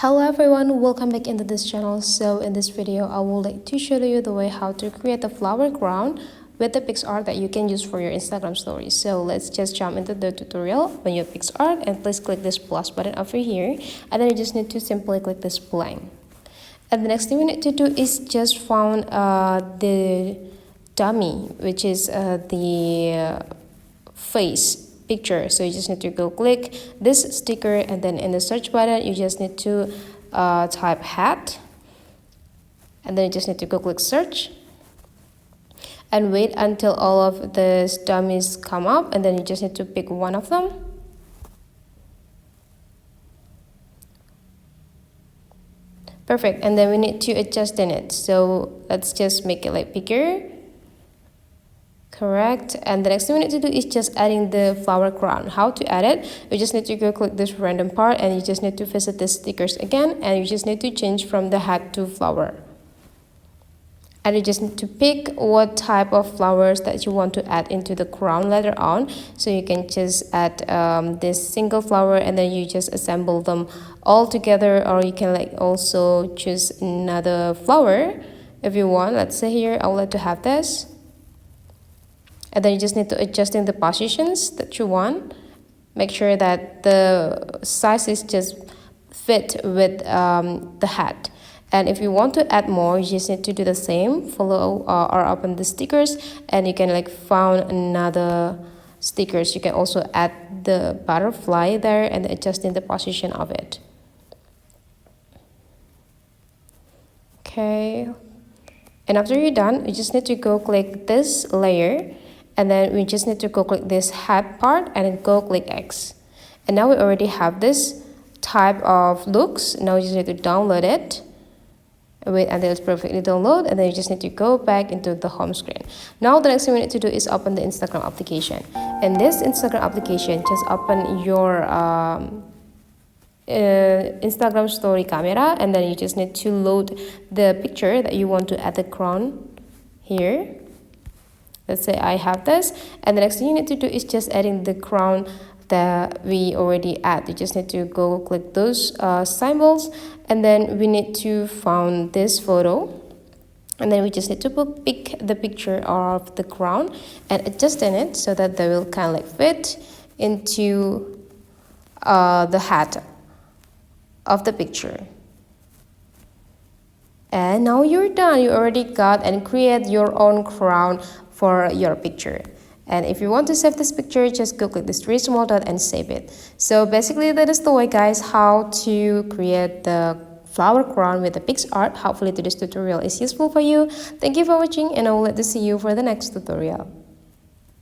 Hello everyone, welcome back into this channel. So in this video I would like to show you the way how to create a flower crown with the Picsart that you can use for your Instagram stories. So let's just jump into the tutorial. When you have Picsart, and please click this plus button over here, and then you just need to simply click this blank. And the next thing we need to do is just found the dummy, which is the face picture. So you just need to go click this sticker, and then in the search button you just need to type hat, and then you just need to go click search and wait until all of the dummies come up, and then you just need to pick one of them. Perfect. And then we need to adjust in it, so let's just make it like bigger. Correct. And the next thing we need to do is just adding the flower crown. How to add it? You just need to go click this random part, and you just need to visit the stickers again, and you just need to change from the hat to flower. And you just need to pick what type of flowers that you want to add into the crown later on. So you can just add this single flower, and then you just assemble them all together, or you can like also choose another flower if you want. Let's say here I would like to have this. And then you just need to adjust in the positions that you want. Make sure that the size is just fit with the hat. And if you want to add more, you just need to do the same. Follow or open the stickers, and you can like found another stickers. You can also add the butterfly there and adjust in the position of it. Okay. And after you're done, you just need to go click this layer. And then we just need to go click this hat part and then go click X. And now we already have this type of looks. Now you just need to download it. Wait until it's perfectly downloaded, and then you just need to go back into the home screen. Now the next thing we need to do is open the Instagram application. In this Instagram application, just open your Instagram story camera, and then you just need to load the picture that you want to add the crown here. Let's say I have this, and the next thing you need to do is just adding the crown that we already add. You just need to go click those symbols, and then we need to find this photo, and then we just need to pick the picture of the crown and adjust in it so that they will kind of like fit into the hat of the picture. And now you're done. You already got and create your own crown for your picture. And if you want to save this picture, just go click this three small dot and save it. So basically that is the way, guys, how to create the flower crown with the Picsart. Hopefully today's tutorial is useful for you. Thank you for watching, and I will like to see you for the next tutorial.